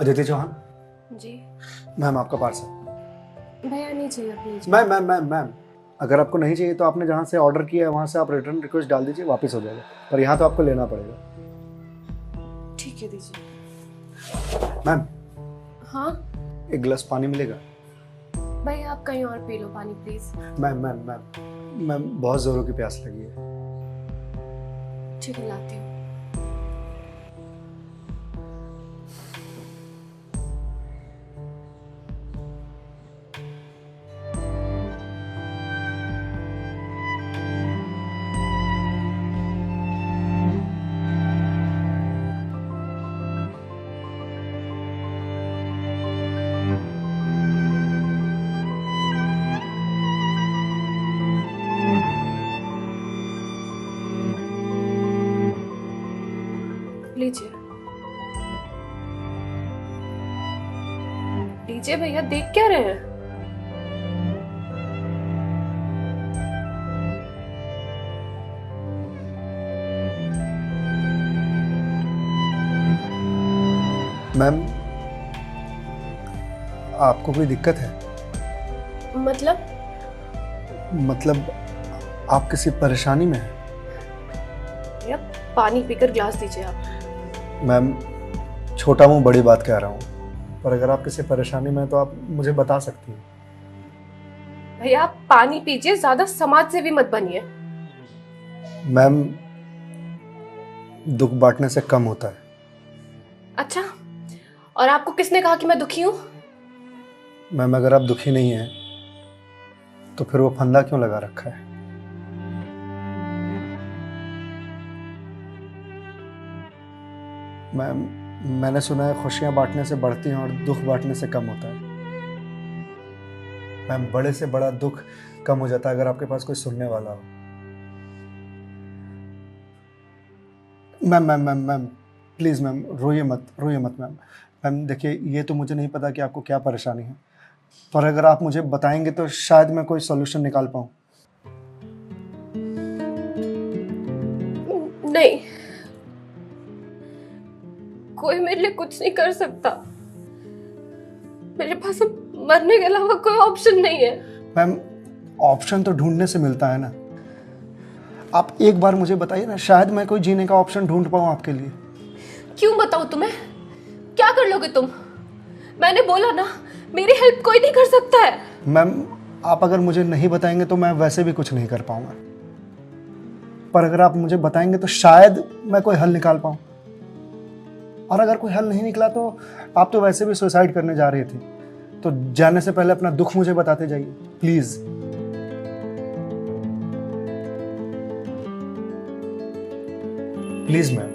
अदिति चौहान। जी ma'am आपका parcel. भैया नहीं चाहिए प्लीज। मैम अगर आपको नहीं चाहिए तो आपने जहाँ से ऑर्डर किया है वहाँ से आप रिटर्न रिक्वेस्ट डाल दीजिए, वापस हो जाएगा, पर यहाँ तो आपको लेना पड़ेगा। ठीक है दीजिए। मैम हाँ एक गिलास पानी मिलेगा? भैया आप कहीं और पी लो पानी प्लीज। मैम बहुत ज़ोरों की प्यास लगी है। ठीक है लाती हूँ। लीजिए लीजिए भैया, देख क्या रहे हैं? मैम आपको कोई दिक्कत है? मतलब आप किसी परेशानी में हैं? भैया पानी पीकर ग्लास दीजिए आप। मैम छोटा मुंह बड़ी बात कह रहा हूँ, पर अगर आप किसी परेशानी में हैं तो आप मुझे बता सकती हैं। भैया आप पानी पीजिए, ज्यादा समाज से भी मत बनिए। मैम दुख बांटने से कम होता है। अच्छा, और आपको किसने कहा कि मैं दुखी हूँ? मैम अगर आप दुखी नहीं हैं तो फिर वो फंदा क्यों लगा रखा है? मैम मैंने सुना है खुशियां बांटने से बढ़ती हैं और दुख बांटने से कम होता है। मैम बड़े से बड़ा दुख कम हो जाता है अगर आपके पास कोई सुनने वाला हो। मैम प्लीज मैम रोइए मत मैम। मैम देखिए ये तो मुझे नहीं पता कि आपको क्या परेशानी है, पर अगर आप मुझे बताएंगे तो शायद मैं कोई सॉल्यूशन निकाल पाऊँ। नहीं, कोई मेरे लिए कुछ नहीं कर सकता। मेरे पास अब मरने के अलावा कोई ऑप्शन नहीं है। मैम ऑप्शन तो ढूंढने से मिलता है ना। आप एक बार मुझे बताइए ना, शायद मैं कोई जीने का ऑप्शन ढूंढ पाऊँ आपके लिए। क्यों बताऊं तुम्हें? क्या कर लोगे तुम? मैंने बोला ना, मेरी हेल्प कोई नहीं कर सकता है। मैम आप अगर मुझे नहीं बताएंगे तो मैं वैसे भी कुछ नहीं कर पाऊंगा, पर अगर आप मुझे बताएंगे तो शायद मैं कोई हल निकाल पाऊं। और अगर कोई हल नहीं निकला तो आप तो वैसे भी सुसाइड करने जा रही थी, तो जाने से पहले अपना दुख मुझे बताते जाइए प्लीज। Please ma'am.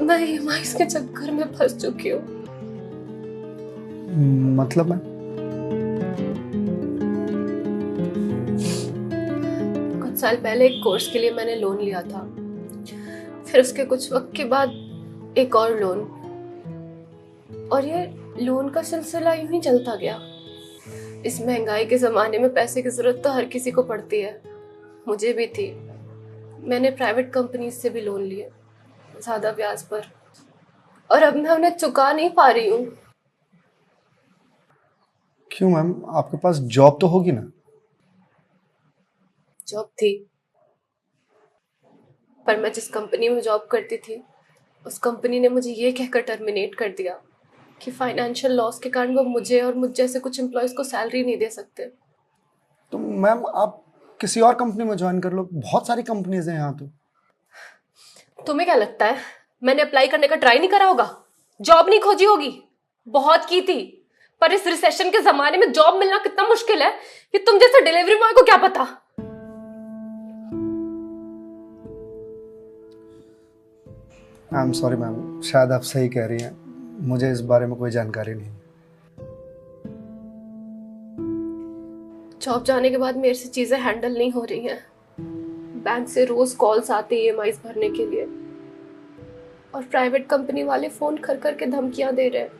मैं ईएमआईज़ के चक्कर में फंस चुकी हूँ। मतलब मैम? कुछ साल पहले एक कोर्स के लिए मैंने लोन लिया था, फिर उसके कुछ वक्त के बाद एक और लोन, और ये लोन का सिलसिला यूं ही चलता गया। इस महंगाई के जमाने में पैसे की जरूरत तो हर किसी को पड़ती है, मुझे भी थी। मैंने प्राइवेट कंपनी से भी लोन लिए, ज्यादा ब्याज पर, और अब मैं उन्हें चुका नहीं पा रही हूँ। क्यों मैम, आपके पास जॉब तो होगी ना? जॉब थी, पर मैं जिस कंपनी में जॉब करती थी उस कंपनी ने मुझे ये कहकर टर्मिनेट कर दिया कि फाइनेंशियल लॉस के कारण वो मुझे और मुझ जैसे कुछ एम्प्लॉयज को सैलरी नहीं दे सकते। तो मैम आप किसी और कंपनी में ज्वाइन कर लो, बहुत सारी कंपनीज हैं यहाँ तो। तुम्हें क्या लगता है मैंने अप्लाई करने का ट्राई नहीं करा होगा? जॉब नहीं खोजी होगी? बहुत की थी, पर इस रिसेशन के जमाने में जॉब मिलना कितना मुश्किल है कि तुम जैसे डिलीवरी बॉय को क्या पता। आई एम सॉरी मैम, शायद आप सही कह रही हैं, मुझे इस बारे में कोई जानकारी नहीं। जॉब जाने के बाद मेरे से चीजें हैंडल नहीं हो रही हैं। बैंक से रोज कॉल्स आते ईएमआईज़ भरने के लिए, और प्राइवेट कंपनी वाले फोन कर करके धमकियां दे रहे हैं।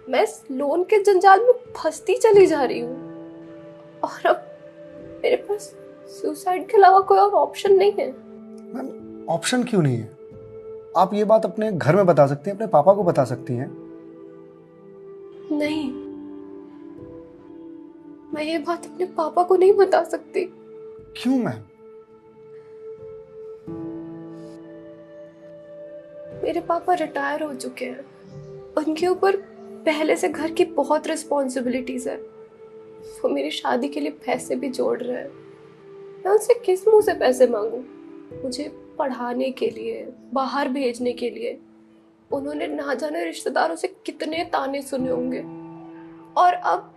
मैं इस लोन के जंजाल में फंसती चली जा रही हूँ, और अब मेरे पास सुसाइड के अलावा कोई और ऑप्शन नहीं है। मैम ऑप्शन क्यों नहीं है? आप ये बात अपने घर में बता सकती हैं, अपने पापा को बता सकती हैं। नहीं, मैं ये बात अपने पापा को नहीं बता सकती। क्यों मैम? मेरे पापा रिटायर हो चुके हैं, उनके ऊपर पहले से घर की बहुत रिस्पॉन्सिबिलिटीज है। वो मेरी शादी के लिए पैसे भी जोड़ रहे हैं। मैं उनसे किस मुंह से पैसे मांगू? मुझे पढ़ाने के लिए, बाहर भेजने के लिए उन्होंने ना जाने रिश्तेदारों से कितने ताने सुने होंगे। और अब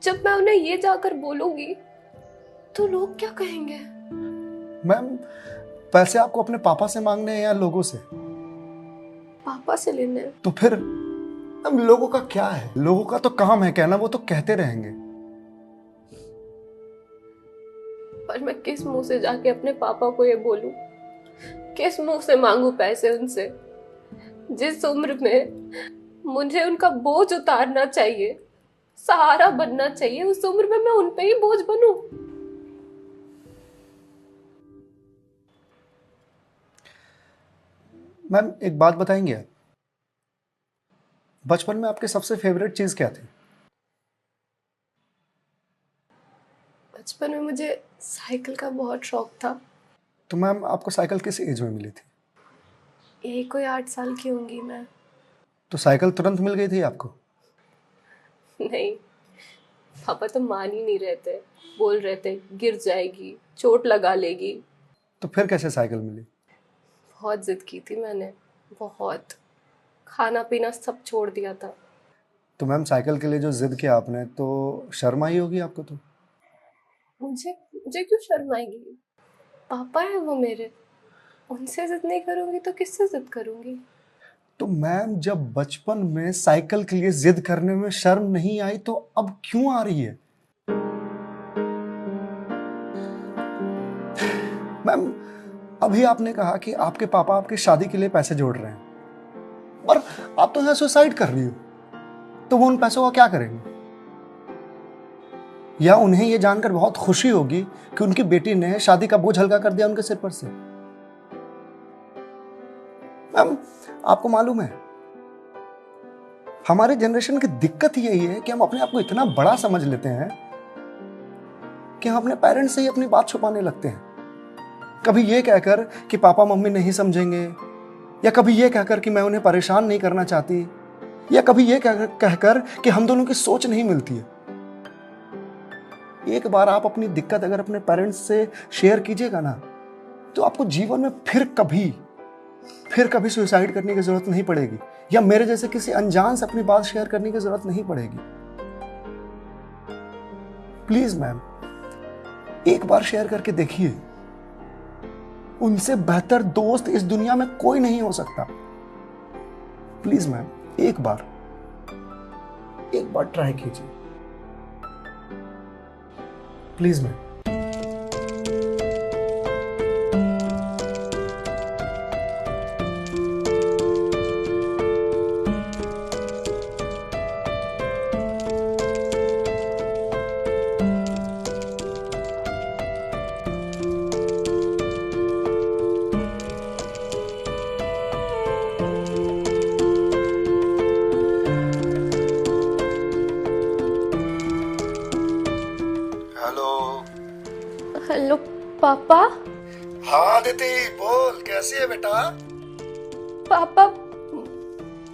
जब मैं उन्हें ये जाकर बोलूंगी तो लोग क्या कहेंगे? मैम पैसे आपको अपने पापा से मांगने हैं या लोगों से? पापा से लेने हैं। तो फिर अब लोगों का क्या है? लोगों का तो काम है कहना, वो तो कहते रहेंगे। पर मैं किस मुंह से जाके अपने पापा को ये बोलूं? किस मुंह से मांगू पैसे उनसे? जिस उम्र में मुझे उनका बोझ उतारना चाहिए, सहारा बनना चाहिए, उस उम्र में मैं उन पे ही बोझ बनूं? मैम एक बात बताएंगे आप? बचपन में आपके सबसे फेवरेट चीज क्या थी? बचपन में मुझे साइकिल का बहुत शौक था। तो मैम आपको साइकिल किस एज में मिली थी? यही कोई 8 साल की होंगी मैं। तो साइकिल तुरंत मिल गई थी आपको? नहीं, पापा तो मान ही नहीं रहे थे। बोल रहे थे गिर जाएगी, चोट लगा लेगी। तो फिर कैसे साइकिल मिली? बहुत जिद की थी मैंने, बहुत। खाना पीना सब छोड़ दिया था। तो मैम साइकिल के लिए जो जिद किया आपने, तो शर्म आई होगी आपको? तो मुझे मुझे क्यों शर्म आएगी? पापा है वो मेरे, उनसे जिद नहीं करूंगी तो किससे जिद करूंगी? तो मैम जब बचपन में साइकिल के लिए जिद करने में शर्म नहीं आई तो अब क्यों आ रही है? मैम अभी आपने कहा कि आपके पापा आपकी शादी के लिए पैसे जोड़ रहे हैं, और आप तो यहाँ सुसाइड कर रही हो, तो वो उन पैसों का क्या करेंगे? या उन्हें यह जानकर बहुत खुशी होगी कि उनकी बेटी ने शादी का बोझ हल्का कर दिया उनके सिर पर से। मैम आपको मालूम है, हमारे जनरेशन की दिक्कत यही है कि हम अपने आप को इतना बड़ा समझ लेते हैं कि हम अपने पेरेंट्स से ही अपनी बात छुपाने लगते हैं। कभी ये कहकर कि पापा मम्मी नहीं समझेंगे, या कभी ये कहकर कि मैं उन्हें परेशान नहीं करना चाहती, या कभी ये कहकर कि हम दोनों की सोच नहीं मिलती है। एक बार आप अपनी दिक्कत अगर अपने पेरेंट्स से शेयर कीजिएगा ना, तो आपको जीवन में फिर कभी सुसाइड करने की जरूरत नहीं पड़ेगी, या मेरे जैसे किसी अनजान से अपनी बात शेयर करने की जरूरत नहीं पड़ेगी। प्लीज मैम एक बार शेयर करके देखिए। उनसे बेहतर दोस्त इस दुनिया में कोई नहीं हो सकता। प्लीज मैम एक बार ट्राई कीजिए, प्लीज मैम। हेलो पापा। हाँ अदिति बोल, कैसी है बेटा? पापा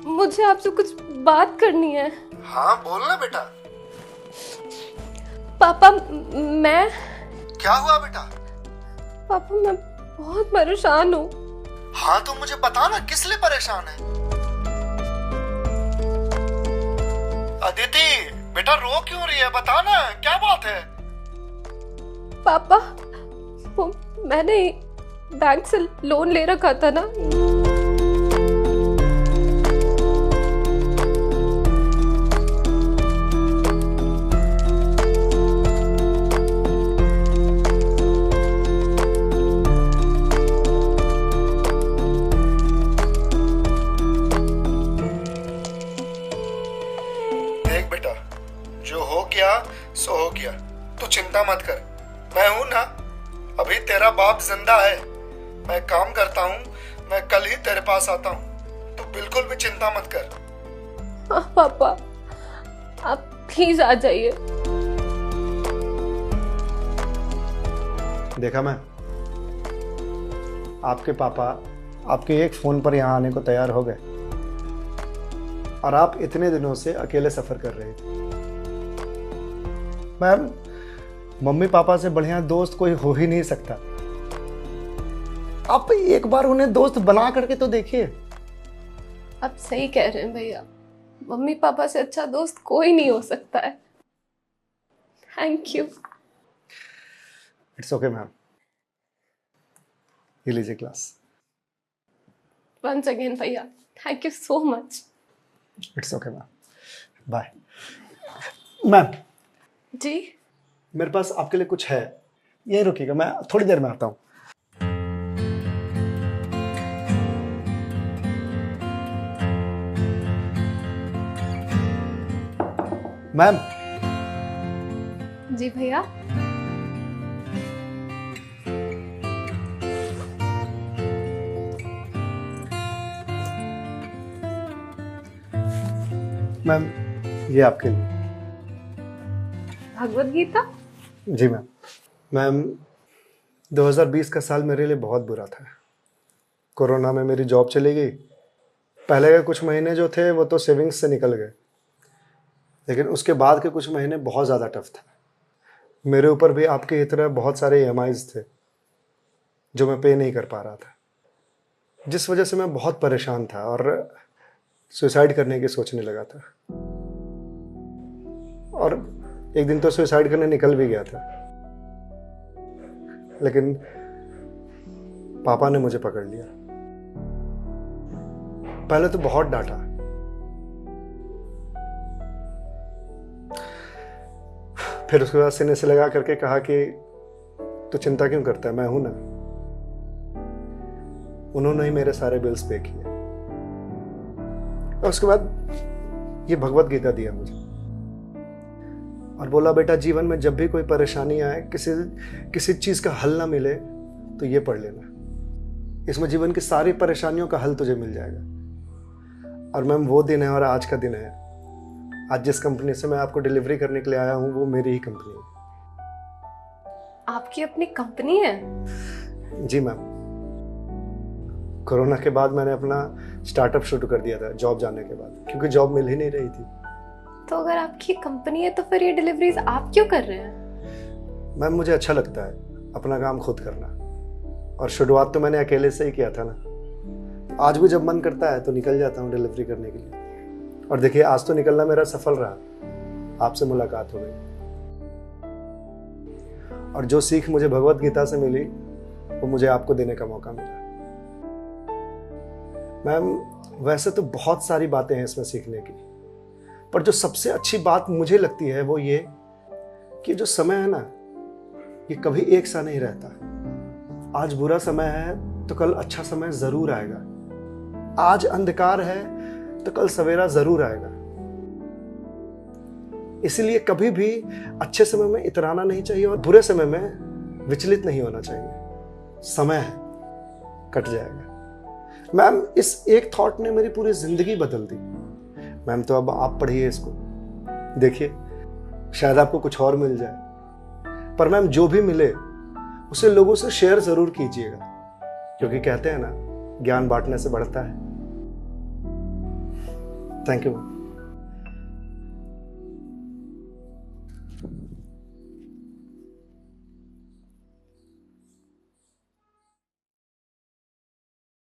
मुझे आपसे कुछ बात करनी है। हाँ बोल ना बेटा। पापा मैं क्या हुआ बेटा? पापा मैं बहुत परेशान हूँ। हाँ तो मुझे बता ना, किस लिए परेशान है? अदिति बेटा रो क्यों रही है, बता ना क्या बात है? पापा वो मैंने बैंक से लोन ले रखा था ना, देख बेटा, जो हो गया सो हो गया, तू चिंता मत कर, मैं हूं ना, अभी तेरा बाप जिंदा है, मैं काम करता हूँ, मैं कल ही तेरे पास आता हूँ, तो बिल्कुल भी चिंता मत कर। हाँ पापा, आप प्लीज आ जाइए। देखा मैं, आपके पापा आपके एक फोन पर यहाँ आने को तैयार हो गए और आप इतने दिनों से अकेले सफर कर रहे थे। मैम, मम्मी पापा से बढ़िया दोस्त कोई हो ही नहीं सकता। आप एक बार उन्हें दोस्त बना करके तो देखिए। आप सही कह रहे हैं भैया, मम्मी पापा से अच्छा दोस्त कोई नहीं हो सकता है। Thank you. It's okay ma'am, ये लीजिए क्लास। वंस अगेन भैया, thank you so much. It's okay ma'am, bye. Ma'am ji? मेरे पास आपके लिए कुछ है, यही रुकिएगा, मैं थोड़ी देर में आता हूँ। मैम। जी भैया। मैम, ये आपके लिए। भगवत गीता? जी मैम। मैम, 2020 का साल मेरे लिए बहुत बुरा था। कोरोना में मेरी जॉब चली गई। पहले के कुछ महीने जो थे वो तो सेविंग्स से निकल गए, लेकिन उसके बाद के कुछ महीने बहुत ज़्यादा टफ था। मेरे ऊपर भी आपके ही तरह बहुत सारे EMIs थे जो मैं पे नहीं कर पा रहा था, जिस वजह से मैं बहुत परेशान था और सुसाइड करने की सोचने लगा था। और एक दिन तो सुसाइड करने निकल भी गया था, लेकिन पापा ने मुझे पकड़ लिया। पहले तो बहुत डांटा, फिर उसके बाद सीने से लगा करके कहा कि तू चिंता क्यों करता है, मैं हूं ना। उन्होंने ही मेरे सारे बिल्स पे किए और उसके बाद ये भगवत गीता दिया मुझे और बोला, बेटा जीवन में जब भी कोई परेशानी आए, किसी चीज का हल ना मिले तो ये पढ़ लेना। इसमें जीवन की सारी परेशानियों का हल तुझे मिल जाएगा। और मैम, वो दिन है और आज का दिन है। आज जिस कंपनी से मैं आपको डिलीवरी करने के लिए आया हूं वो मेरी ही कंपनी है। आपकी अपनी कंपनी है? जी मैम। कोरोना के बाद मैंने अपना स्टार्टअप शुरू कर दिया था जॉब जाने के बाद, क्योंकि जॉब मिल ही नहीं रही थी। तो अगर आपकी कंपनी है तो फिर ये डिलीवरीज आप क्यों कर रहे हैं? मैम, मुझे अच्छा लगता है अपना काम खुद करना, और शुरुआत तो मैंने अकेले से ही किया था ना। आज भी जब मन करता है तो निकल जाता हूँ डिलीवरी करने के लिए। और देखिए, आज तो निकलना मेरा सफल रहा, आपसे मुलाकात हो गई। और जो सीख मुझे भगवत गीता से मिली वो मुझे आपको देने का मौका मिला। मैम, वैसे तो बहुत सारी बातें हैं इसमें सीखने की, पर जो सबसे अच्छी बात मुझे लगती है वो ये कि जो समय है ना, ये कभी एक सा नहीं रहता। आज बुरा समय है तो कल अच्छा समय जरूर आएगा। आज अंधकार है तो कल सवेरा जरूर आएगा। इसलिए कभी भी अच्छे समय में इतराना नहीं चाहिए और बुरे समय में विचलित नहीं होना चाहिए। समय है, कट जाएगा। मैम, इस एक थॉट ने मेरी पूरी जिंदगी बदल दी। मैम, तो अब आप पढ़िए इसको, देखिए शायद आपको कुछ और मिल जाए। पर मैम, जो भी मिले उसे लोगों से शेयर जरूर कीजिएगा, क्योंकि कहते हैं ना, ज्ञान बांटने से बढ़ता है। Thank you ma'am.